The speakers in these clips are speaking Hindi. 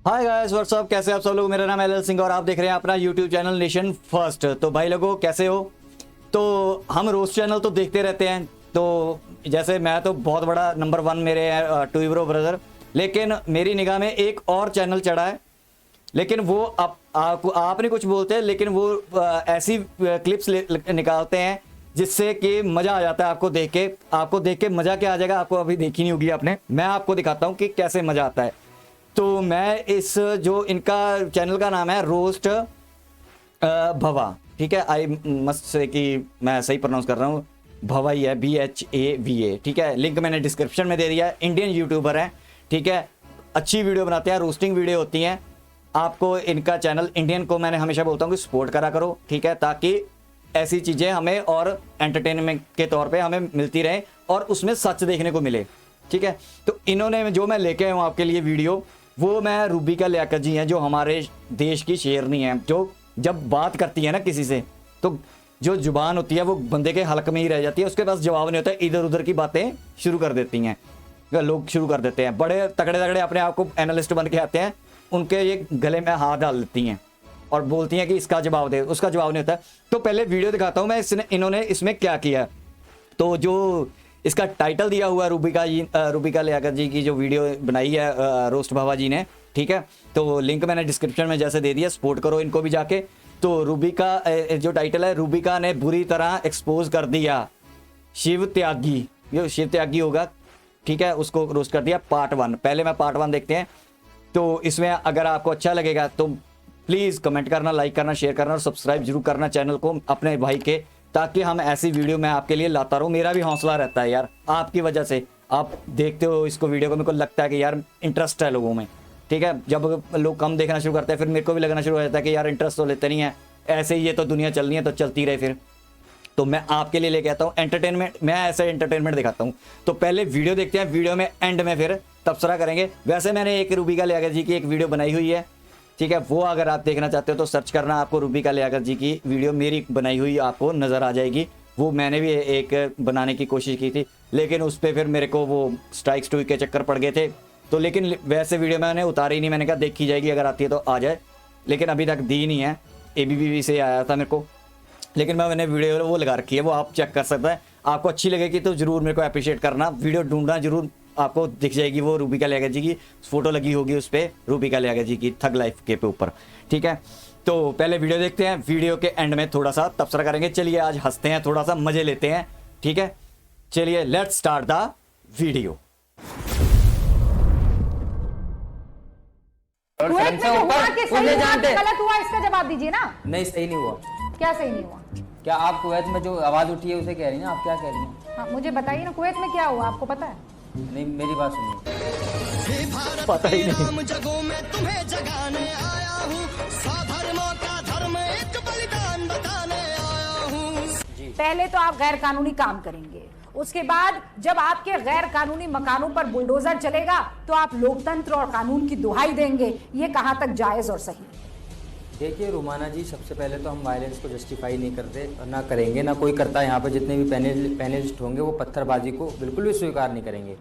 हाय गाइस व्हाट्सअप, कैसे आप सब लोग। मेरा नाम है एल सिंह और आप देख रहे हैं अपना यूट्यूब चैनल नेशन फर्स्ट। तो भाई लोगों कैसे हो। तो हम रोस्ट चैनल तो देखते रहते हैं। तो जैसे मैं तो बहुत बड़ा नंबर 1 मेरे है टू ब्रदर, लेकिन मेरी निगाह में एक और चैनल चढ़ा है। लेकिन वो आप नहीं कुछ बोलते, लेकिन वो ऐसी क्लिप्स निकालते हैं जिससे कि मज़ा आ जाता है आपको देख के मज़ा क्या आ जाएगा। आपको अभी देखी नहीं होगी आपने, मैं आपको दिखाता हूँ कि कैसे मज़ा आता है। तो मैं इस जो इनका चैनल का नाम है रोस्ट भवा, ठीक है। आई मस्ट से कि मैं सही प्रोनाउंस कर रहा हूँ, भवा ही है, BHAVA, ठीक है। लिंक मैंने डिस्क्रिप्शन में दे दिया है। इंडियन यूट्यूबर हैं, ठीक है, अच्छी वीडियो बनाते हैं, रोस्टिंग वीडियो होती हैं। आपको इनका चैनल इंडियन को मैंने हमेशा बोलता हूँ कि सपोर्ट करा करो, ठीक है, ताकि ऐसी चीज़ें हमें और एंटरटेनमेंट के तौर पे हमें मिलती रहे और उसमें सच देखने को मिले, ठीक है। तो इन्होंने जो मैं लेके आया हूँ आपके लिए वीडियो, वो मैं रूबिका लियाकत जी हैं, जो हमारे देश की शेरनी है, जो जब बात करती है ना किसी से, तो जो जुबान होती है वो बंदे के हलक में ही रह जाती है, उसके पास जवाब नहीं होता है, इधर उधर की बातें शुरू कर देती हैं, लोग शुरू कर देते हैं। बड़े तगड़े तगड़े अपने आप को एनालिस्ट बन के आते हैं, उनके ये गले में हाथ डाल देती हैं और बोलती हैं कि इसका जवाब दे, उसका जवाब नहीं होता। तो पहले वीडियो दिखाता हूँ मैं इन्होंने इसमें क्या किया। तो जो इसका टाइटल दिया हुआ है रूबिका लियाकत जी की जो वीडियो बनाई है रोस्ट भावा जी ने, ठीक है। तो लिंक मैंने डिस्क्रिप्शन में जैसे दे दिया, सपोर्ट करो इनको भी जाके। तो रूबिका जो टाइटल है, रूबिका ने बुरी तरह एक्सपोज कर दिया शिव त्यागी, ये शिव त्यागी होगा, ठीक है, उसको रोस्ट कर दिया पार्ट 1। पहले मैं पार्ट 1 देखते हैं। तो इसमें अगर आपको अच्छा लगेगा तो प्लीज़ कमेंट करना, लाइक करना, शेयर करना और सब्सक्राइब जरूर करना चैनल को अपने भाई के, ताकि हम ऐसी वीडियो मैं आपके लिए लाता रहूँ। मेरा भी हौसला रहता है यार, आपकी वजह से आप देखते हो इसको वीडियो को, मेरे को लगता है कि यार इंटरेस्ट है लोगों में, ठीक है। जब लोग कम देखना शुरू करते हैं फिर मेरे को भी लगना शुरू हो जाता है कि यार इंटरेस्ट तो लेते नहीं है, ऐसे ही ये तो दुनिया चलनी है तो चलती रहे फिर। तो मैं आपके लिए लेके आता हूँ एंटरटेनमेंट, मैं ऐसे एंटरटेनमेंट दिखाता हूँ। तो पहले वीडियो देखते हैं, वीडियो में एंड में फिर तबसरा करेंगे। वैसे मैंने एक रूबिका लियाकत जी की एक वीडियो बनाई हुई है, ठीक है, वो अगर आप देखना चाहते हो तो सर्च करना, आपको रूबिका लियाकत जी की वीडियो मेरी बनाई हुई आपको नज़र आ जाएगी। वो मैंने भी एक बनाने की कोशिश की थी, लेकिन उस पर फिर मेरे को वो स्ट्राइक्स टू के चक्कर पड़ गए थे। तो लेकिन वैसे वीडियो मैंने उतारी नहीं, मैंने कहा देखी जाएगी, अगर आती है तो आ जाए, लेकिन अभी तक दी नहीं है। ABPB से आया था मेरे को, लेकिन मैंने वीडियो वो लगा रखी है, वो आप चेक कर सकते हैं। आपको अच्छी लगेगी तो ज़रूर मेरे को अप्रिशिएट करना, वीडियो ढूंढना जरूर, आपको दिख जाएगी वो रूबिका लियाकत जी की फोटो लगी होगी उस पर, रूबिका लियाकत जी की थग लाइफ के ऊपर, ठीक है। तो पहले वीडियो देखते हैं, वीडियो के एंड में थोड़ा सा तबसरा करेंगे। चलिए आज हंसते हैं, थोड़ा सा मजे लेते हैं, ठीक है। चलिए let's start the video. Kuwait में जो हुआ कि सही हुआ कि गलत हुआ, इसका जवाब दीजिए ना। नहीं, सही नहीं हुआ। क्या सही नहीं हुआ? क्या आप कुवैत में जो आवाज उठी है उसे कह रही हैं? आप क्या कह रही हैं? हाँ, मुझे बताइए ना, कुवैत में क्या हुआ, आपको पता है? नहीं, मेरी बात सुनिए। पता ही नहीं। जगों में तुम्हें जगाने आया हूँ, स्वधर्मों का धर्म एक बलिदान बताने आया हूँ। पहले तो आप गैर कानूनी काम करेंगे, उसके बाद जब आपके गैर कानूनी मकानों पर बुलडोजर चलेगा तो आप लोकतंत्र और कानून की दुहाई देंगे। ये कहाँ तक जायज और सही? देखिए रुमाना जी, सबसे पहले तो हम वायलेंस को जस्टिफाई नहीं करते और ना करेंगे, ना कोई करता है। यहाँ पे जितने भी पैनलिस्ट होंगे वो पत्थरबाजी को बिल्कुल भी स्वीकार नहीं करेंगे।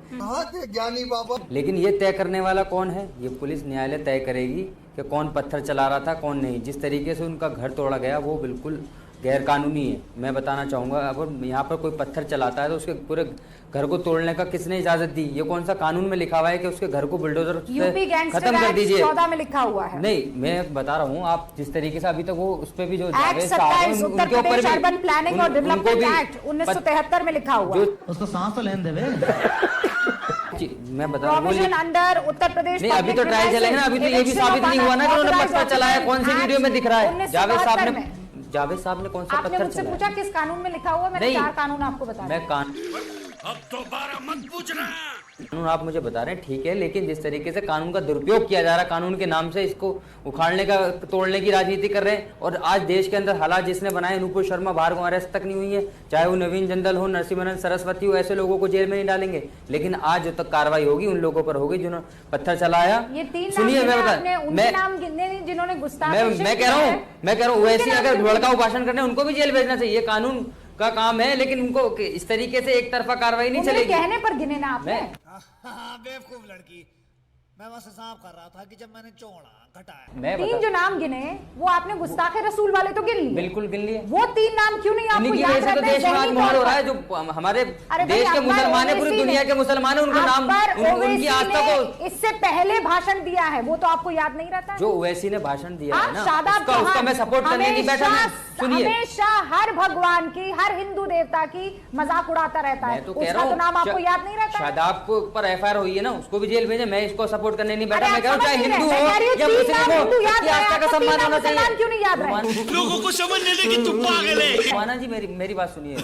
ज्ञानी बाबा। लेकिन ये तय करने वाला कौन है? ये पुलिस न्यायालय तय करेगी कि कौन पत्थर चला रहा था, कौन नहीं। जिस तरीके से उनका घर तोड़ा गया वो बिल्कुल गैर कानूनी है। मैं बताना चाहूँगा, अगर यहाँ पर कोई पत्थर चलाता है तो उसके पूरे घर को तोड़ने का किसने इजाजत दी? ये कौन सा कानून में लिखा हुआ है कि उसके घर को बुलडोजर से खत्म कर दीजिए? 14 में लिखा हुआ है। नहीं, मैं बता रहा हूँ, आप जिस तरीके से अभी तक वो उस पे भी जो उत्तर प्रदेश अर्बन प्लानिंग और डेवलपमेंट एक्ट 1973 में लिखा हुआ है। उसको सांस तो लेने देवे। मैं बता रहा हूँ अंडर उत्तर प्रदेश। नहीं, अभी तो ट्रायल चलेगा ना, अभी तो ये भी साबित नहीं हुआ ना कि उन्होंने पत्थर चलाया। कौन सी वीडियो में दिख रहा है? जावेद साहब ने कौन सा आपने पत्थर मुझसे चलाया? पूछा किस कानून में लिखा हुआ, मैंने 4 कानून आपको बताया। मैं अब दोबारा मत पूछना। कानून आप मुझे बता रहे हैं, ठीक है, लेकिन जिस तरीके से कानून का दुरुपयोग किया जा रहा है, कानून के नाम से इसको उखाड़ने का, तोड़ने की राजनीति कर रहे हैं। और आज देश के अंदर हालात जिसने बनाए, नूपुर शर्मा बाहर को अरेस्ट तक नहीं हुई है, चाहे वो नवीन जिंदल हो, नरसिम्हन सरस्वती हो, ऐसे लोगों को जेल में नहीं डालेंगे। लेकिन आज जो तक कार्रवाई होगी उन लोगों पर होगी जिन्होंने पत्थर चलाया। ये 3 सुनिए, मैं बता, जिन्होंने मैं कह रहा हूँ वैसे अगर भड़काऊ भाषण करने उनको भी जेल भेजना चाहिए, कानून का काम है। लेकिन उनको इस तरीके से एक तरफा कार्रवाई नहीं चलेगी। कहने पर गिने ना आपने। बेवकूफ लड़की। मैं बस हिसाब कर रहा था कि जब मैंने चौड़ा घटाया मैं तीन बता जो नाम गिने वो आपने गुस्ताखे रसूल वाले तो गिन लिए, बिल्कुल गिन लिए। वो तीन नाम क्यों नहीं आपको इन्हीं की याद वजह से तो रहते हैं देश में आज ज़हनी माहौल तौर हो रहा पर? है, जो हमारे अरे भाई, देश के अकबर मुसलमान है, पूरी ओवैसी दुनिया ने- के मुसलमान है, उनको नाम अकबर उनकी ओवैसी आस्था ने को इससे पहले भाषण दिया है, वो तो आपको याद नहीं रहता है? जो ओवैसी ने भाषण दिया है ना, शादाब उसका चौहान मैं सपोर्ट करने नहीं बैठा। मैं सुनिए, हमेशा हर भगवान की, हर हिंदू देवता की मजाक उड़ाता रहता है, मैं तो कह रहा उसका तो हूँ नाम आपको याद नहीं रहता है? शादाब को ऊपर एफआईआर हुई है ना, उसको भी जेल भेजे। मैं इसको सपोर्ट करने नहीं बैठा। अरे मैं कह रहा हूँ आप चाहे समझ नहीं हिंदू रहे, हो मैं कह रही हूँ या तीन मुस्लिम नाम हो, हिंदू याद सबकी रहे, आस्था का आपको तीन सम्मान नाम होना मुसलमान चाहिए। क्यों नहीं याद रहे? लोगों को समझने दे कि तू पागल है। माना जी, मेरी बात सुनिए।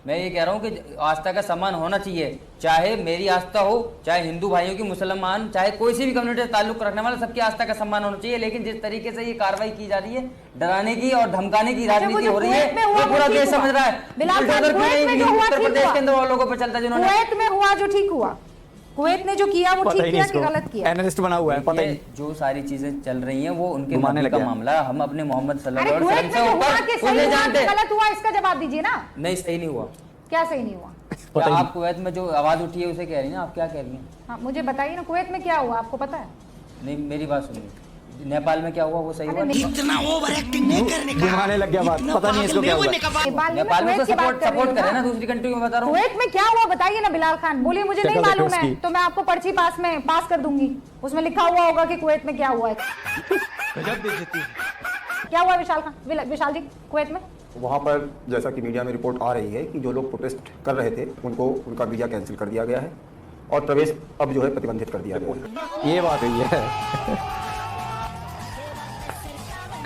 मैं ये कह रहा हूँ कि आस्था का सम्मान होना चाहिए, चाहे मेरी आस्था हो, चाहे हिंदू भाइयों की, मुसलमान, चाहे कोई सी भी कम्युनिटी से ताल्लुक रखने वाला, सबकी आस्था का सम्मान होना चाहिए। लेकिन जिस तरीके से ये कार्रवाई की जा रही है, डराने की और धमकाने की राजनीति हो रही है, वो पूरा देश समझ रहा है। बिलाल खान, बुलडोजर क्यों कुवैत में नहीं जो हुआ उत्तर ठीक प्रदेश हुआ। के अंदर और लोगों पर चलता, जिन्होंने कुवैत में हुआ जो ठीक हुआ, कुवैत ने जो किया वो पता ठीक ही नहीं किया कि इसको, गलत किया? एनालिस्ट बना हुआ है, पता ही ये नहीं। जो सारी चीजें चल रही हैं वो उनके घुमाने नबी लग का गया। मामला है। हम अपने मोहम्मद अरे सल्लल्लाहु अलैहि कुवैत वसल्लम में से जो हुआ कि ऊपर सही उन्हें हुआ जानते कि हैं। गलत हुआ, इसका जवाब दीजिए ना। नहीं, सही नहीं हुआ। क्या सही नहीं हुआ? पता ही आप कुवैत में जो आवाज उठी है उसे कह रही हैं, आप क्या कह रही हैं? हाँ, मुझे बताइए ना, कुवैत में क्या हुआ आपको पता है? नहीं, मेरी बात सुनिए। नेपाल में क्या हुआ वो सही हुआ? इतना ओवर एक्टिंग नहीं करने का। घुमाने लग गया बात, पता नहीं इसको क्या हुआ। नेपाल में तो सपोर्ट करे ना, दूसरी कंट्री में बता रहा हूँ। कुवैत में क्या हुआ बताइए ना बिलाल खान, बोलिए। मुझे नहीं शक्ल देखो मालूम है उसकी। तो मैं आपको पर्ची पास कर दूंगी, उसमें लिखा हुआ होगा कि कुवैत में क्या हुआ है। क्या हुआ विशाल खान, विशाल जी, कुवैत में? वहाँ पर जैसा कि मीडिया में रिपोर्ट आ रही है कि जो लोग प्रोटेस्ट कर रहे थे उनको उनका वीजा कैंसिल कर दिया गया है और प्रवेश अब जो है प्रतिबंधित कर दिया गया है। ये बात हुई है।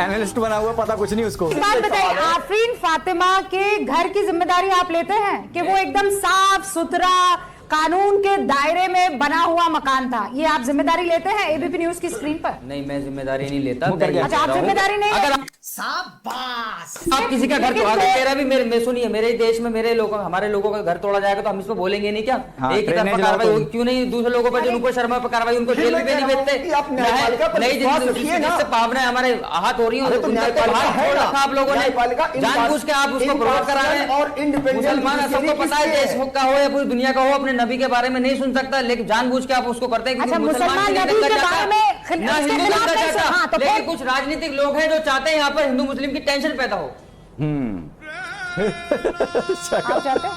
एनालिस्ट बना हुआ, पता कुछ नहीं उसको। एक बात बताइए, आफरीन फातिमा के घर की जिम्मेदारी आप लेते हैं कि वो एकदम साफ सुथरा कानून के दायरे में बना हुआ मकान था, ये आप जिम्मेदारी लेते हैं एबीपी न्यूज की स्क्रीन पर? नहीं, मैं जिम्मेदारी नहीं लेता। वो कर गया। मैं अच्छा, आप कह रहा हूँ, जिम्मेदारी नहीं अगर लेते? शाबाश। आप किसी का घर लेकिन तोड़ा, तो- मेरा भी मेरे सुनिए, मेरे देश में मेरे लोगों, हमारे लोगों का घर तोड़ा जाएगा तो हम इस पर बोलेंगे नहीं क्या? हाँ, एक ही ट्रेनें तरफा जलाओ कार्रवाई तो- होगी, क्यों नहीं दूसरे लोगों पर? जो अनुपम शर्मा पर कार्रवाई, उनको जेल भी नहीं भेजते। जिससे भावनाएं हमारे आहत हो रही हैं, रखा आप लोगों ने जानबूझ के, आप उसको प्रोवोक करा रहे हैं। मुसलमान, सबको पता है देश का हो या पूरी दुनिया का हो, अपने नबी के बारे में नहीं सुन सकता, लेकिन जानबूझ के आप उसको करते हैं। क्योंकि अच्छा, मुसलमान मुसलमान नहीं नबी करना के बारे चाहता, में ना उसके हिंदू खिलाफ करना नहीं सुना, हाँ, तो चाहता, लेकिन फिर- कुछ राजनीतिक लोग हैं जो चाहते हैं यहाँ पर हिंदू मुस्लिम की टेंशन पैदा हो। आप चाहते हैं?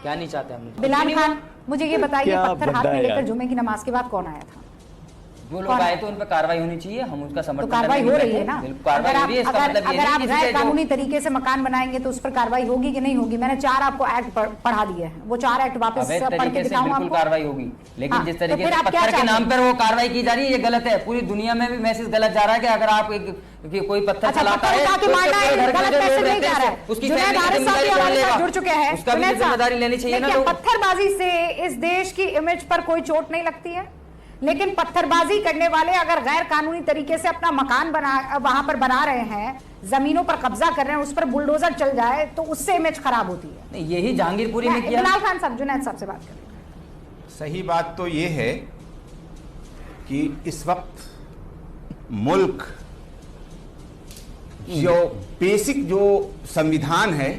क्या नहीं चाहते हम? बिलाल खान, मुझे ये बताइए, क्या पत्थर हाथ बंदा में है लेकर यार। जुमे की नमाज के बाद कौन आया था? जो लोग कौन आए है? तो उन पर कार्रवाई होनी चाहिए, हम उसका तो समर्थन कार्रवाई करने हो नहीं रही है बैठे। ना? बिल्कुल कार्रवाई हो रही है, इसका मतलब ये अगर आप नहीं कि गैर किसी के कानूनी जो- तरीके से मकान बनाएंगे तो उस पर कार्रवाई होगी कि नहीं होगी? मैंने 4 आपको एक्ट पढ़ा दिए हैं, वो 4 एक्ट वापस अवैध पढ़ के तरीके से दिखाऊं बिल्कुल आपको? कार्रवाई होगी, लेकिन हाँ, जिस तो तरीके फिर से आप क्या पत्थर के चाहते नाम हैं? पर वो कार्रवाई की जा रही है, ये गलत है। पूरी दुनिया में भी मैसेज गलत जा रहा है कि अगर आप कि कोई पत्थर अच्छा, चलाता पत्थर है उठा के तो मारना है, उसके घर में गलत जो मैसेज लोग नहीं रहते जा हैं, रहा है। उसकी जुनैद फैमिली की आरिफ साहब भी जिम्मेदारी हमारे कौन साथ लेगा? जुड़ चुके हैं। उसका भी जुनैद साहब, जिम्मेदारी लेनी चाहिए ना देखिए, लोग। पत्थरबाजी से इस देश की इमेज पर कोई चोट नहीं लगती है, लेकिन पत्थरबाजी करने वाले अगर गैर कानूनी तरीके से अपना मकान वहां पर बना रहे हैं, जमीनों पर कब्जा कर रहे हैं, उस पर बुलडोजर चल जाए तो उससे इमेज खराब होती है। नहीं, यही जहांगीरपुरी में किया। बिलाल खान साहब, जुनैद साहब से बात करें। सही बात तो ये है कि इस वक्त मुल्क जो बेसिक जो संविधान है,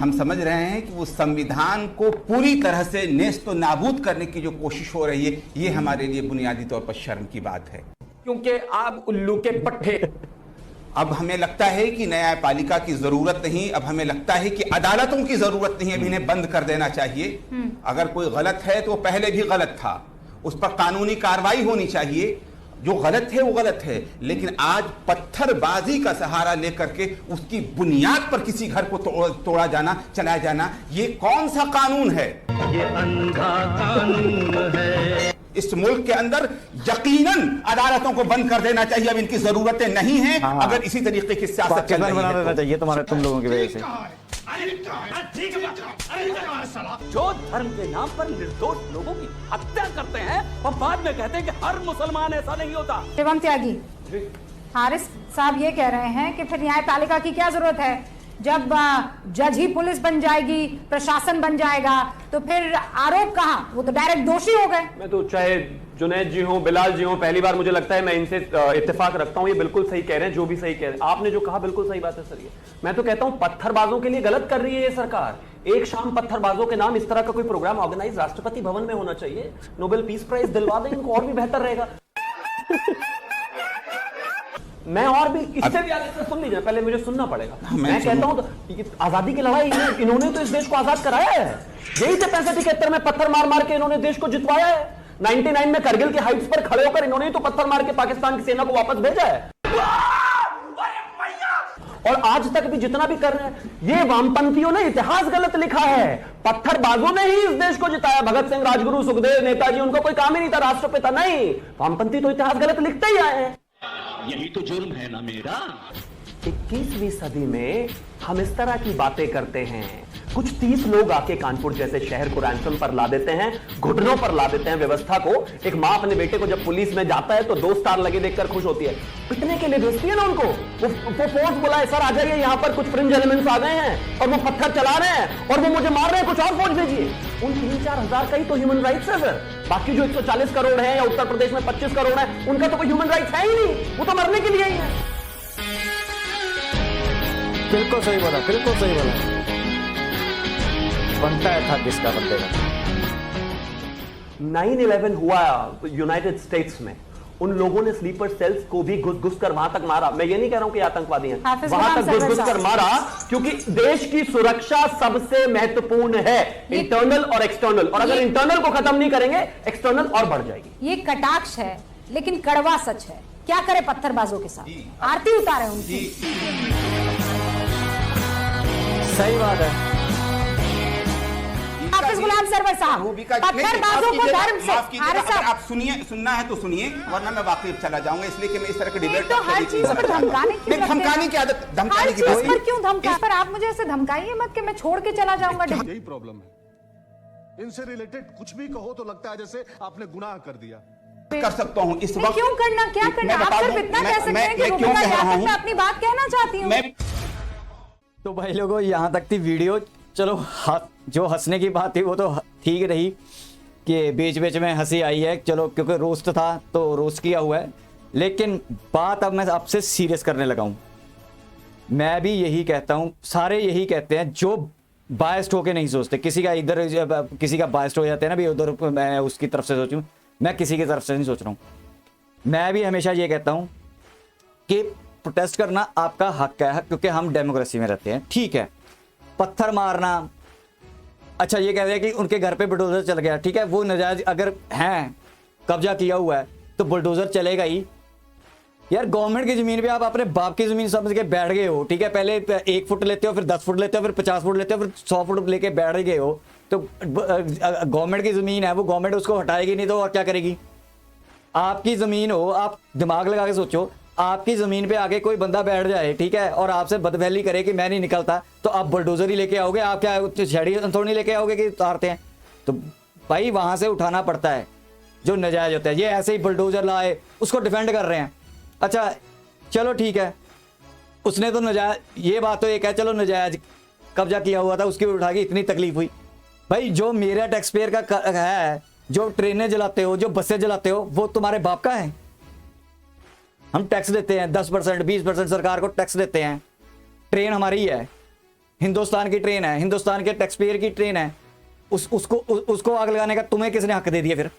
हम समझ रहे हैं कि वो संविधान को पूरी तरह से नेस्त नाबूद करने की जो कोशिश हो रही है, ये हमारे लिए बुनियादी तौर पर शर्म की बात है। क्योंकि आप उल्लू के पट्टे। अब हमें लगता है कि न्यायपालिका की जरूरत नहीं, अब हमें लगता है कि अदालतों की जरूरत नहीं, अब इन्हें बंद कर देना चाहिए। अगर कोई गलत है तो पहले भी गलत था, उस पर कानूनी कार्रवाई होनी चाहिए। जो गलत है वो गलत है, लेकिन आज पत्थरबाजी का सहारा लेकर के उसकी बुनियाद पर किसी घर को तोड़ा जाना, चलाया जाना, ये कौन सा कानून है? ये अंधा कानून है। इस मुल्क के अंदर यकीनन अदालतों को बंद कर देना चाहिए, अब इनकी जरूरतें नहीं हैं। हाँ। अगर इसी तरीके की सियासत चल पाकिस्तान रही बना है देना तो। चाहिए तुम्हारे, तुम लोगों की वजह से। जो धर्म के नाम पर निर्दोष लोगों की हत्या करते हैं और बाद में कहते हैं कि हर मुसलमान ऐसा नहीं होता। शिवम त्यागी, हारिस साहब ये कह रहे हैं कि फिर न्यायपालिका की क्या जरूरत है? जब जज ही पुलिस बन जाएगी, प्रशासन बन जाएगा, तो फिर आरोप कहां? वो तो डायरेक्ट दोषी हो गए। मैं तो चाहे जुनैद जी हो, बिलाल जी हो, पहली बार मुझे लगता है मैं इनसे इत्तेफाक रखता हूं, ये बिल्कुल सही कह रहे हैं, जो भी सही कह रहे हैं। आपने जो कहा बिल्कुल सही बात है सर। ये मैं तो कहता हूं पत्थरबाजों के लिए गलत कर रही है ये सरकार। एक शाम पत्थरबाजों के नाम इस तरह का कोई प्रोग्राम ऑर्गेनाइज राष्ट्रपति भवन में होना चाहिए, नोबेल पीस प्राइज दिलवा दें इनको, और भी बेहतर रहेगा। मैं और भी इससे भी आगे से सुन लीजिए, पहले मुझे सुनना पड़ेगा। मैं कहता हूं तो आजादी की लड़ाई इन्होंने तो इस देश को आजाद कराया है, यही से 65-71 में पत्थर मार मार के इन्होंने देश को जितवाया है। 99 में करगिल के हाइट्स पर खड़े होकर इन्होंने तो पत्थर मार के पाकिस्तान की सेना को वापस भेजा है। और आज तक भी जितना भी कर रहे हैं, ये वामपंथियों ने इतिहास गलत लिखा है। पत्थरबाजों ने ही इस देश को जिताया। भगत सिंह, राजगुरु, सुखदेव, नेताजी, उनका कोई काम ही नहीं था राष्ट्रपिता। नहीं, वामपंथी तो इतिहास गलत लिखते ही आए हैं। यही तो जुर्म है ना मेरा। 21वीं सदी में हम इस तरह की बातें करते हैं। कुछ 30 लोग आके कानपुर जैसे शहर को रैंसम पर ला देते हैं, घुटनों पर ला देते हैं व्यवस्था को। एक मां अपने बेटे को जब पुलिस में जाता है तो 2 स्टार लगे देखकर खुश होती है, पिटने के लिए भेजती है ना उनको। वो फोर्स बुलाए, सर आ जाइए, यहाँ पर कुछ फ्रिंज एलिमेंट्स आ गए हैं और वो पत्थर चला रहे हैं और वो मुझे मार रहे हैं, कुछ और फोर्स भेजिए। उन 3-4 हजार का ही तो ह्यूमन राइट्स है सर। बाकी जो 140 करोड़ है या उत्तर प्रदेश में 25 करोड़ है, उनका तो कोई ह्यूमन राइट्स है ही नहीं, वो तो मरने के लिए ही है। बिल्कुल सही बोला, बिल्कुल सही बोला। बनता है था किसका बंदे का। 9/11 हुआ यूनाइटेड स्टेट्स में, उन लोगों ने स्लीपर सेल्स को भी घुस कर वहां तक मारा। मैं ये नहीं कह रहा हूं कि आतंकवादी हैं, वहां तक घुस कर मारा, क्योंकि देश की सुरक्षा सबसे महत्वपूर्ण है, इंटरनल और एक्सटर्नल। और अगर इंटरनल को खत्म नहीं करेंगे, एक्सटर्नल और बढ़ जाएगी। ये कटाक्ष है, लेकिन कड़वा सच है। क्या करे पत्थरबाजों के साथ? आरती उतारे उनकी। सही बात है। हाफिज गुलाम सरवर साहब, पत्थरबाजों को धर्म से आप सुनना है तो सुनिए, वरना मैं वाकई चला जाऊंगा। इसलिए कि मैं इस तरह के डिबेट तो हर चीज पर धमकाने की आदत, धमकाने की बात पर क्यों धमका? पर आप मुझे ऐसे धमकाइए मत कि मैं छोड़ के चला जाऊंगा। यही प्रॉब्लम है, इनसे रिलेटेड कुछ भी कहो तो लगता है जैसे आपने गुनाह कर दिया। कर सकता हूं इस वक्त। क्यों करना, क्या करना? आप सिर्फ इतना कह सकते हैं कि रुकना चाहता हूं, मैं अपनी बात कहना चाहती हूं। तो भाई लोगों, यहाँ तक थी वीडियो। चलो जो हंसने की बात थी वो तो ठीक रही कि बीच बीच में हंसी आई है, चलो क्योंकि रोस्ट था तो रोस्ट किया हुआ है। लेकिन बात अब मैं आपसे सीरियस करने लगा हूँ। मैं भी यही कहता हूँ, सारे यही कहते हैं जो बायस्ड होके नहीं सोचते। किसी का इधर, किसी का बायस्ड हो जाते हैं ना भी उधर, मैं उसकी तरफ से सोचूं। मैं किसी की तरफ से नहीं सोच रहा हूँ। मैं भी हमेशा ये कहता हूँ कि प्रोटेस्ट करना आपका हक है, क्योंकि हम डेमोक्रेसी में रहते हैं। ठीक है, पत्थर मारना, अच्छा ये कहते हैं कि उनके घर पे बुलडोजर चल गया, ठीक है, वो नजायज अगर हैं, कब्जा किया हुआ है तो बुलडोजर चलेगा ही। यार गवर्नमेंट की जमीन पे आप अपने बाप की जमीन समझ के बैठ गए हो, ठीक है, पहले 1 फुट लेते हो, फिर 10 फुट लेते हो, फिर 50 फुट लेते हो, फिर 100 फुट लेके बैठ गए हो, तो गवर्नमेंट की जमीन है, वो गवर्नमेंट उसको हटाएगी नहीं तो और क्या करेगी? आपकी जमीन हो, आप दिमाग लगा के सोचो, आपकी जमीन पे आके कोई बंदा बैठ जाए, ठीक है, और आपसे बदफैली करे कि मैं नहीं निकलता, तो आप बुलडोजर ही लेके आओगे? आप क्या छड़ी थोड़ी लेके आओगे कि उतारते हैं? तो भाई वहां से उठाना पड़ता है जो नजायज होता है। ये ऐसे ही बुलडोजर लाए, उसको डिफेंड कर रहे हैं। अच्छा चलो ठीक है, उसने तो नजायज, ये बात तो एक है, चलो नजायज कब्जा किया हुआ था, उसकी उठा के इतनी तकलीफ हुई। भाई जो मेरा टैक्स पेयर का है, जो ट्रेनें जलाते हो, जो बसें जलाते हो, वो तुम्हारे बाप का है। हम टैक्स देते हैं 10%, 20% सरकार को टैक्स देते हैं। ट्रेन हमारी है, हिंदुस्तान की ट्रेन है, हिंदुस्तान के टैक्स पेयर की ट्रेन है। उसको आग लगाने का तुम्हें किसने हक दे दिया? फिर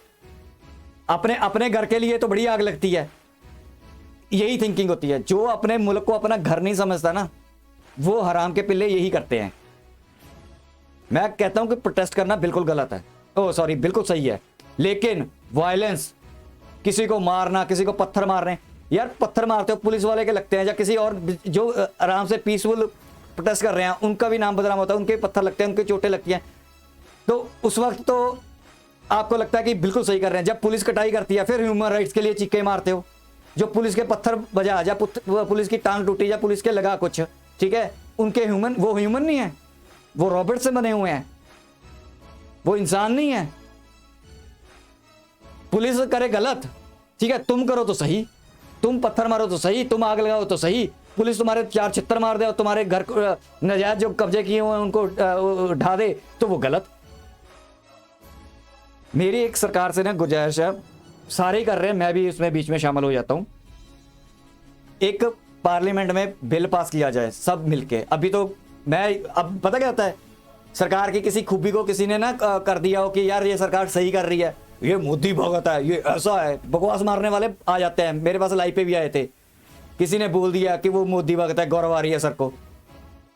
अपने घर के लिए तो बड़ी आग लगती है। यही थिंकिंग होती है। जो अपने मुल्क को अपना घर नहीं समझता ना, वो हराम के पिल्ले यही करते हैं। मैं कहता हूं कि प्रोटेस्ट करना बिल्कुल गलत है, बिल्कुल सही है, लेकिन वायलेंस, किसी को मारना, किसी को पत्थर मारने, यार पत्थर मारते हो पुलिस वाले के लगते हैं, या किसी और जो आराम से पीसफुल प्रोटेस्ट कर रहे हैं उनका भी नाम बदनाम होता है, उनके पत्थर लगते हैं, उनके चोटें लगती हैं, तो उस वक्त तो आपको लगता है कि बिल्कुल सही कर रहे हैं। जब पुलिस कटाई करती है फिर ह्यूमन राइट्स के लिए चीखे मारते हो। जो पुलिस के पत्थर बजा, या पुलिस की टांग टूटी, या पुलिस के लगा कुछ, ठीक है, उनके वो ह्यूमन नहीं है, वो रॉबर्ट से बने हुए हैं, वो इंसान नहीं है। पुलिस करे गलत, ठीक है, तुम करो तो सही, तुम पत्थर मारो तो सही, तुम आग लगाओ तो सही, पुलिस तुम्हारे 4 छित्तर मार दे और तुम्हारे घर को नजायज जो कब्जे किए हुए हैं उनको ढा दे तो वो गलत। मेरी एक सरकार से ना गुजारिश है, सारे ही कर रहे हैं, मैं भी इसमें बीच में शामिल हो जाता हूं, एक पार्लियामेंट में बिल पास किया जाए सब मिलके। अभी तो मैं अब पता क्या होता है, सरकार की किसी खूबी को किसी ने ना कर दिया हो कि यार ये सरकार सही कर रही है, ये मोदी भगत है, ये ऐसा है, बकवास मारने वाले आ जाते हैं। मेरे पास लाइव पे भी आए थे, किसी ने बोल दिया कि वो मोदी भगत है, गौरव आ रही है सर को।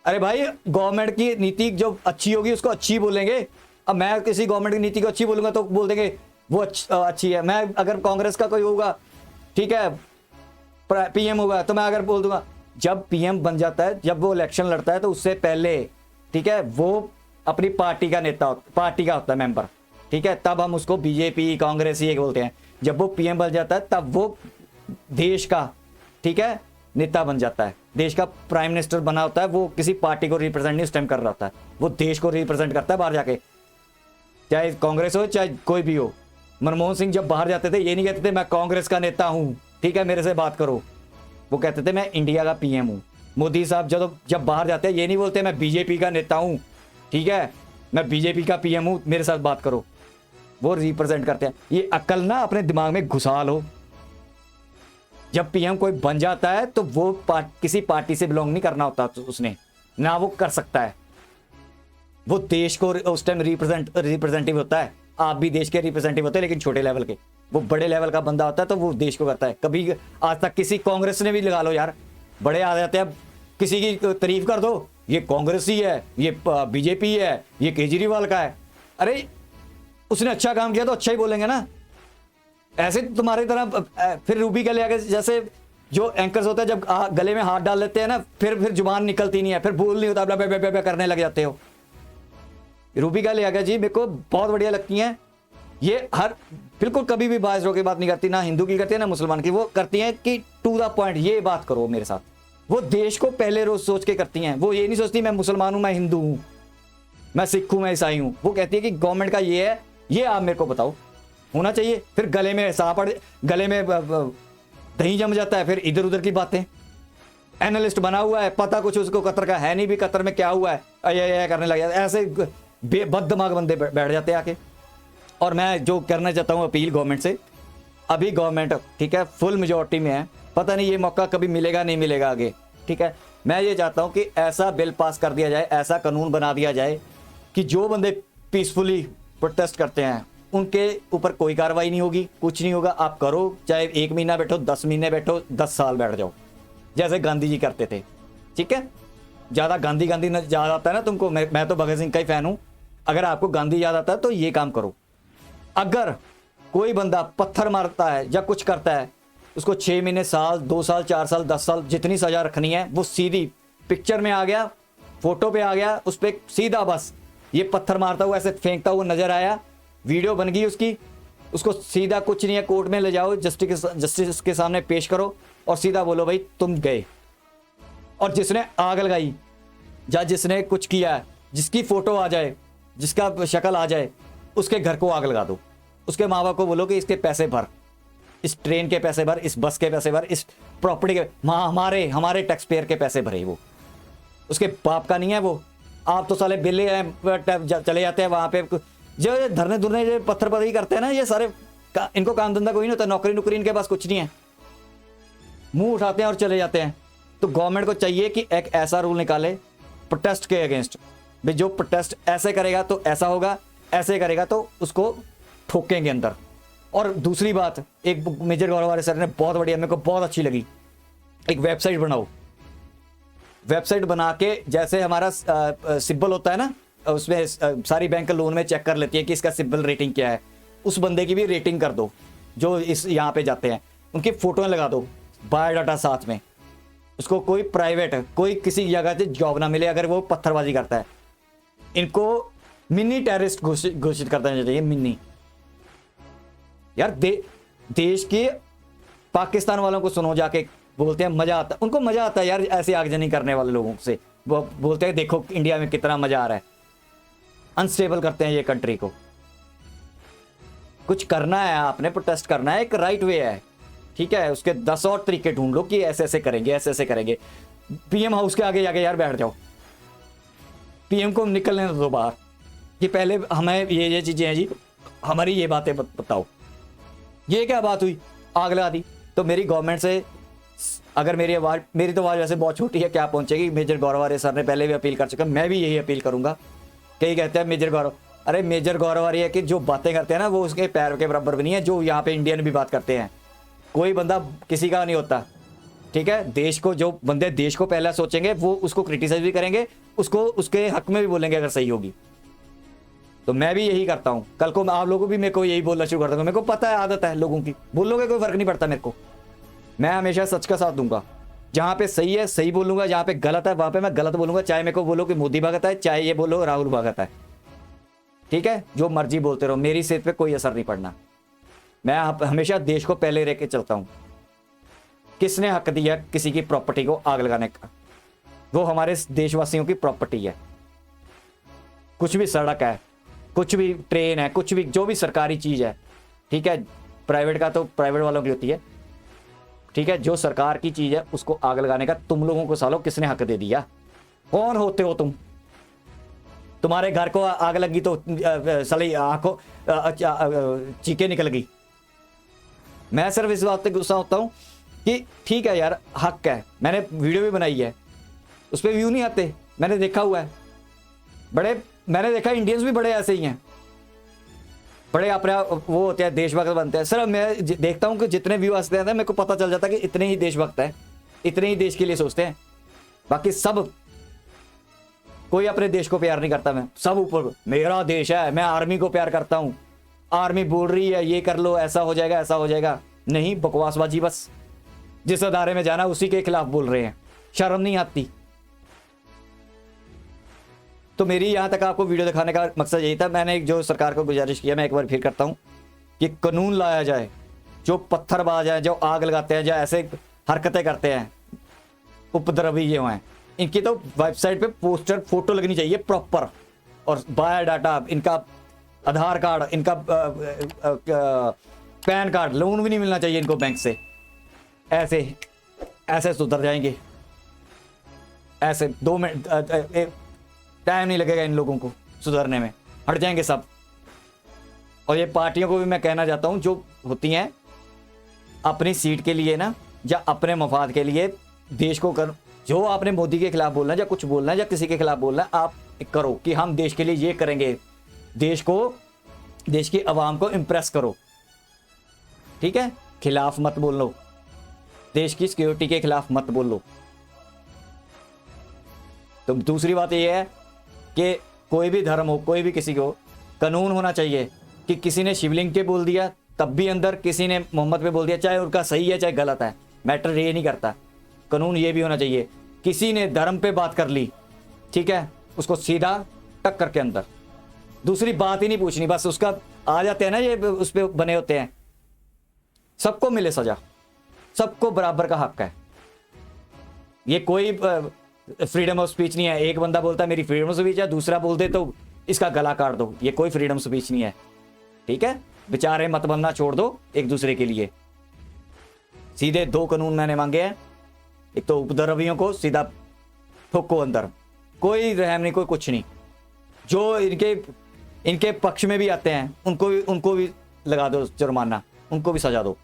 अरे भाई गवर्नमेंट की नीति जो अच्छी होगी उसको अच्छी बोलेंगे। अब मैं किसी गवर्नमेंट की नीति को अच्छी बोलूंगा तो बोल देंगे वो अच्छी है। मैं अगर कांग्रेस का कोई होगा, ठीक है, पीएम होगा, तो मैं अगर बोल दूंगा, जब पीएम बन जाता है, जब वो इलेक्शन लड़ता है तो उससे पहले, ठीक है, वो अपनी पार्टी का नेता, पार्टी का होता है मेंबर, ठीक है, तब हम उसको बीजेपी कांग्रेस ये बोलते हैं। जब वो पीएम बन जाता है तब वो देश का, ठीक है, नेता बन जाता है, देश का प्राइम मिनिस्टर बना होता है। वो किसी पार्टी को रिप्रेजेंट नहीं उस टाइम कर रहा होता है, वो देश को रिप्रेजेंट करता है बाहर जाके, चाहे कांग्रेस हो चाहे कोई भी हो। मनमोहन सिंह जब बाहर जाते थे ये नहीं कहते थे मैं कांग्रेस का नेता हूं, ठीक है, मेरे से बात करो, वो कहते थे मैं इंडिया का पीएम हूं। मोदी साहब जब बाहर जाते हैं ये नहीं बोलते मैं बीजेपी का नेता हूं, ठीक है, मैं बीजेपी का पीएम हूं, मेरे साथ बात करो। वो रिप्रेजेंट करते हैं। ये अक्ल ना अपने दिमाग में घुसा लो। जब पीएम कोई बन जाता है तो वो किसी पार्टी से बिलोंग नहीं करना होता, तो उसने ना वो कर सकता है, वो देश को उस टाइम रिप्रेजेंटेटिव होता है। आप भी देश के रिप्रेजेंटेटिव होते हैं लेकिन छोटे लेवल के, वो बड़े लेवल का बंदा होता है तो वो देश को करता है। कभी आज तक किसी कांग्रेस ने भी लगा लो यार, बड़े आ जाते हैं, किसी की तारीफ कर दो, ये कांग्रेस ही है, ये बीजेपी है, ये केजरीवाल का है। अरे उसने अच्छा काम किया तो अच्छा ही बोलेंगे ना। ऐसे तुम्हारी तरह फिर रूबी के ले आके जैसे जो एंकर्स होते हैं जब गले में हाथ डाल लेते हैं ना, फिर जुबान निकलती नहीं है, फिर बोल नहीं होता, ब्ला ब्ला ब्ला करने लग जाते हो। रूबी का ले आगे जी मेरे को बहुत बढ़िया लगती हैं। ये हर बिल्कुल कभी भी बायस होकर बात नहीं करती, ना हिंदू की करती है ना मुसलमान की। वो करती हैं कि टू द पॉइंट ये बात करो मेरे साथ। वो देश को पहले रोज सोच के करती हैं। वो ये नहीं सोचती मैं मुसलमान हूं, मैं हिंदू हूं, मैं सिख हूं, मैं ईसाई हूं। वो कहती है कि गवर्नमेंट का ये है, ये आप मेरे को बताओ, होना चाहिए। फिर गले में सापड़, गले में दही जम जाता है, फिर इधर उधर की बातें। एनालिस्ट बना हुआ है, पता कुछ उसको कतर का है नहीं, भी कतर में क्या हुआ है ये करने लग जाता है। ऐसे बद दिमाग बंदे बैठ जाते हैं आके। और मैं जो करना चाहता हूं अपील गवर्नमेंट से, अभी गवर्नमेंट ठीक है फुल मेजोरिटी में है, पता नहीं ये मौका कभी मिलेगा नहीं मिलेगा आगे, ठीक है। मैं ये चाहता हूं कि ऐसा बिल पास कर दिया जाए, ऐसा कानून बना दिया जाए कि जो बंदे पीसफुली प्रोटेस्ट करते हैं उनके ऊपर कोई कार्रवाई नहीं होगी, कुछ नहीं होगा। आप करो, चाहे 1 महीना बैठो, 10 महीने बैठो, 10 साल बैठ जाओ, जैसे गांधी जी करते थे, ठीक है। ज्यादा गांधी याद आता है ना तुमको, मैं तो भगत सिंह का ही फैन हूं। अगर आपको गांधी याद आता है तो ये काम करो। अगर कोई बंदा पत्थर मारता है या कुछ करता है, उसको 6 महीने, साल, 2 साल, 4 साल, 10 साल, जितनी सजा रखनी है वो सीधी पिक्चर में आ गया, फोटो पे आ गया, उस पर सीधा बस ये पत्थर मारता हुआ ऐसे फेंकता हुआ नजर आया, वीडियो बन गई उसकी, उसको सीधा कुछ नहीं है, कोर्ट में ले जाओ, जस्टिस के सामने पेश करो और सीधा बोलो भाई तुम गए। और जिसने आग लगाई या जिसने कुछ किया, जिसकी फोटो आ जाए, जिसका शक्ल आ जाए, उसके घर को आग लगा दो। उसके माँ बाप को बोलो कि इसके पैसे भर, इस ट्रेन के पैसे भर, इस बस के पैसे भर, इस प्रॉपर्टी के, हमारे टैक्स पेयर के पैसे भरे। वो उसके बाप का नहीं है वो। आप तो साले बिल्ले चले जाते हैं वहां पे, जो धरने धुरने जो पत्थर पत्थर करते हैं ना, ये सारे इनको काम धंधा कोई नहीं होता, नौकरी इनके पास कुछ नहीं है, मुंह उठाते हैं और चले जाते हैं। तो गवर्नमेंट को चाहिए कि एक ऐसा रूल निकाले प्रोटेस्ट के अगेंस्ट, भाई जो प्रोटेस्ट ऐसे करेगा तो ऐसा होगा, ऐसे करेगा तो उसको ठोकेंगे अंदर। और दूसरी बात, एक मेजर गौरव सर ने बहुत बढ़िया, मेरे को बहुत अच्छी लगी, एक वेबसाइट बनाओ। वेबसाइट बना के जैसे हमारा सिब्बल होता है ना, उसमें सारी बैंक लोन में चेक कर लेती है कि इसका सिब्बल रेटिंग क्या है, उस बंदे की भी रेटिंग कर दो जो इस यहाँ पे जाते हैं, उनकी फोटो लगा दो, बायोडाटा साथ में। उसको कोई प्राइवेट, कोई किसी जगह से जॉब ना मिले अगर वो पत्थरबाजी करता है। इनको मिनी टेररिस्ट घोषित कर देना चाहिए, मिनी। यार देश के पाकिस्तान वालों को सुनो, जाके बोलते हैं मजा आता है, उनको मजा आता है यार ऐसे आगजनी करने वाले लोगों से। वो बोलते हैं देखो इंडिया में कितना मजा आ रहा है, अनस्टेबल करते हैं ये कंट्री को। कुछ करना है, आपने प्रोटेस्ट करना है, एक राइट वे है, ठीक है, उसके 10 और तरीके ढूंढ लो कि ऐसे ऐसे करेंगे, ऐसे ऐसे करेंगे। पीएम हाउस के आगे जाके यार बैठ जाओ, पीएम को निकलने दो बाहर कि पहले हमें ये चीजें हैं जी, हमारी ये बातें बताओ। ये क्या बात हुई, आग लगा दी। तो मेरी गवर्नमेंट से अगर मेरी तो आवाज वैसे बहुत छोटी है, क्या पहुंचेगी। मेजर गौरव आर्य सर ने पहले भी अपील कर चुका, मैं भी यही अपील करूंगा। कई कहते हैं मेजर गौरव, अरे मेजर गौरव आर्य की जो बातें करते हैं ना, वो उसके पैर के बराबर भी नहीं है जो यहाँ पे इंडियन भी बात करते हैं। कोई बंदा किसी का नहीं होता, ठीक है। देश को, जो बंदे देश को पहला सोचेंगे वो उसको क्रिटिसाइज भी करेंगे, उसको उसके हक में भी बोलेंगे अगर सही होगी। तो मैं भी यही करता हूँ। कल को आप लोगों को भी मेरे को यही बोलना शुरू कर दूंगा। मेरे को पता है, आदत है लोगों की, बोलोगे कोई फर्क नहीं पड़ता मेरे को। मैं हमेशा सच का साथ दूंगा। जहां पे सही है सही बोलूंगा, जहां पे गलत है वहां पे मैं गलत बोलूंगा। चाहे मेरे को बोलो कि मोदी भगत है, चाहे ये बोलो राहुल भगत है, ठीक है। जो मर्जी बोलते रहो, मेरी सेहत पे कोई असर नहीं पड़ना। मैं हमेशा देश को पहले रह के चलता हूं। किसने हक दिया किसी की प्रॉपर्टी को आग लगाने का? वो हमारे देशवासियों की प्रॉपर्टी है। कुछ भी सड़क है, कुछ भी ट्रेन है, कुछ भी जो भी सरकारी चीज है, ठीक है। प्राइवेट का तो प्राइवेट वालों की होती है, ठीक है। जो सरकार की चीज है उसको आग लगाने का तुम लोगों को सालों किसने हक दे दिया? कौन होते हो तुम? तुम्हारे घर को आग लगी तो साली आंखों चीखें निकल गई। मैं सिर्फ इस बात पे गुस्सा होता हूं कि ठीक है यार, हक है। मैंने वीडियो भी बनाई है, उस पर व्यू नहीं आते, मैंने देखा हुआ है। मैंने देखा इंडियंस भी बड़े ऐसे ही हैं, बड़े अपने वो होते हैं, देशभक्त बनते हैं। सिर्फ मैं देखता हूं कि जितने व्यू आते हैं मेरे को पता चल जाता है कि इतने ही देशभक्त हैं, इतने ही देश के लिए सोचते हैं। बाकी सब कोई अपने देश को प्यार नहीं करता। मैं सब ऊपर मेरा देश है, मैं आर्मी को प्यार करता हूं। आर्मी बोल रही है ये कर लो, ऐसा हो जाएगा, ऐसा हो जाएगा। नहीं, बकवासबाजी। बस जिस अदारे में जाना उसी के खिलाफ बोल रहे हैं, शर्म नहीं आती। तो मेरी यहां तक आपको वीडियो दिखाने का मकसद यही था। मैंने जो सरकार को गुजारिश किया, मैं एक बार फिर करता हूं कि कानून लाया जाए। जो पत्थरबाज हैं, जो आग लगाते हैं, जो ऐसे हरकतें करते हैं, उपद्रवी ये हैं, इनकी तो वेबसाइट पे पोस्टर फोटो लगनी चाहिए प्रॉपर, और बायोडाटा, इनका आधार कार्ड, इनका पैन कार्ड, लोन भी नहीं मिलना चाहिए इनको बैंक से। ऐसे सुधर जाएंगे। ऐसे 2 मिनट टाइम नहीं लगेगा इन लोगों को सुधरने में, हट जाएंगे सब। और ये पार्टियों को भी मैं कहना चाहता हूं, जो होती हैं अपनी सीट के लिए ना, या अपने मफाद के लिए देश को कर, जो आपने मोदी के खिलाफ बोलना है या कुछ बोलना है या किसी के खिलाफ बोलना है, आप करो कि हम देश के लिए ये करेंगे। देश को, देश की आवाम को इंप्रेस करो, ठीक है। खिलाफ मत बोलो, देश की सिक्योरिटी के खिलाफ मत बोलो। तो दूसरी बात यह है कि कोई भी धर्म हो, कोई भी किसी को कानून होना चाहिए कि किसी ने शिवलिंग के बोल दिया तब भी अंदर, किसी ने मोहम्मद पे बोल दिया, चाहे उनका सही है चाहे गलत है, मैटर ये नहीं करता। कानून ये भी होना चाहिए, किसी ने धर्म पे बात कर ली, ठीक है, उसको सीधा टक्कर के अंदर, दूसरी बात ही नहीं पूछनी। बस उसका आ जाते हैं ना, ये उस पे बने होते हैं। सबको मिले सजा, सबको बराबर का हक है। ये कोई फ्रीडम ऑफ स्पीच नहीं है। एक बंदा बोलता है मेरी फ्रीडम ऑफ स्पीच है, दूसरा बोल दे तो इसका गला काट दो। ये कोई फ्रीडम ऑफ स्पीच नहीं है, ठीक है। बेचारे मत बनना छोड़ दो एक दूसरे के लिए। सीधे 2 कानून मैंने मांगे हैं। एक तो उपद्रवियों को सीधा ठोको अंदर, कोई रहम नहीं, कोई कुछ नहीं। जो इनके पक्ष में भी आते हैं उनको भी लगा दो जुर्माना, उनको भी सजा दो,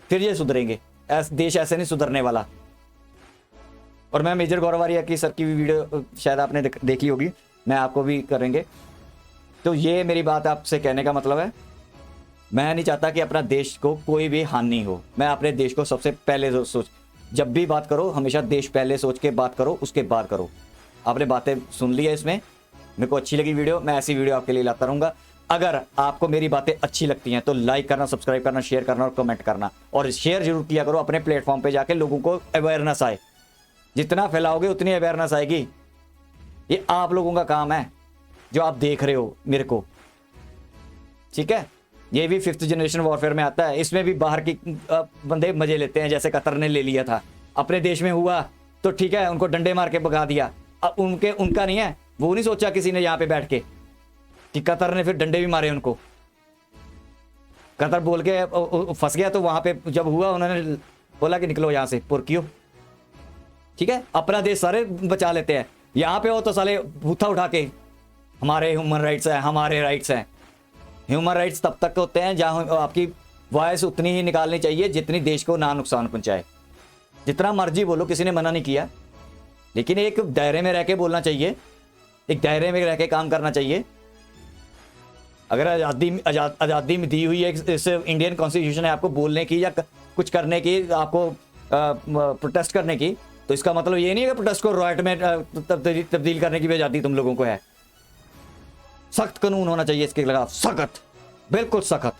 फिर ये सुधरेंगे। देश ऐसे नहीं सुधरने वाला। और मैं मेजर गौरव आर्य की सर की भी वीडियो शायद आपने देखी होगी, मैं आपको भी करेंगे। तो ये मेरी बात आपसे कहने का मतलब है, मैं नहीं चाहता कि अपना देश को कोई भी हानि हो। मैं अपने देश को सबसे पहले सोच, जब भी बात करो हमेशा देश पहले सोच के बात करो, उसके बाद करो। आपने बातें सुन ली है इसमें, मेरे को अच्छी लगी वीडियो, मैं ऐसी वीडियो आपके लिए लाता रहूँगा। अगर आपको मेरी बातें अच्छी लगती हैं तो लाइक करना, सब्सक्राइब करना, शेयर करना और कमेंट करना। और शेयर जरूर किया करो अपने प्लेटफॉर्म पे जाके, लोगों को अवेयरनेस आए। जितना फैलाओगे उतनी अवेयरनेस आएगी। ये आप लोगों का काम है जो आप देख रहे हो मेरे को, ठीक है। ये भी 5th जनरेशन वॉरफेयर में आता है। इसमें भी बाहर की बंदे मजे लेते हैं, जैसे कतर ने ले लिया था। अपने देश में हुआ तो ठीक है, उनको डंडे मार के भगा दिया। अब उनका नहीं है, वो नहीं सोचा किसी ने यहाँ पे बैठ के कि कतर ने फिर डंडे भी मारे उनको। कतर बोल के फंस गया, तो वहां पे जब हुआ उन्होंने बोला कि निकलो यहाँ से पुरकियो। ठीक है, अपना देश सारे बचा लेते हैं, यहाँ पे हो तो साले बूथा उठा के हमारे ह्यूमन राइट्स हैं, हमारे राइट्स हैं। ह्यूमन राइट्स तब तक होते हैं जहाँ आपकी वॉइस उतनी ही निकालनी चाहिए जितनी देश को ना नुकसान पहुंचाए। जितना मर्जी बोलो, किसी ने मना नहीं किया, लेकिन एक दायरे में रह के बोलना चाहिए, एक दायरे में रह के काम करना चाहिए। अगर आज़ादी में दी हुई है इस इंडियन कॉन्स्टिट्यूशन है आपको बोलने की या कुछ करने की, आपको प्रोटेस्ट करने की, तो इसका मतलब ये नहीं है कि प्रोटेस्ट को रॉयट में तब्दील करने की भी आज़ादी तुम लोगों को है। सख्त कानून होना चाहिए इसके खिलाफ, सख्त, बिल्कुल सख्त।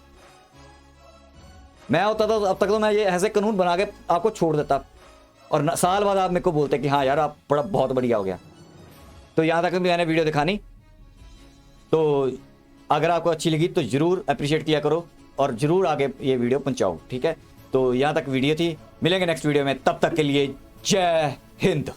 मैं होता तो अब तक तो मैं ये ऐसे कानून बना के आपको छोड़ देता, और साल बाद आप मेरे को बोलते कि हाँ यार आप बड़ा बहुत बढ़िया हो गया। तो यहाँ तक मैंने वीडियो दिखानी, तो अगर आपको अच्छी लगी तो ज़रूर अप्रिशिएट किया करो और ज़रूर आगे ये वीडियो पहुँचाओ। ठीक है, तो यहाँ तक वीडियो थी, मिलेंगे नेक्स्ट वीडियो में, तब तक के लिए जय हिंद।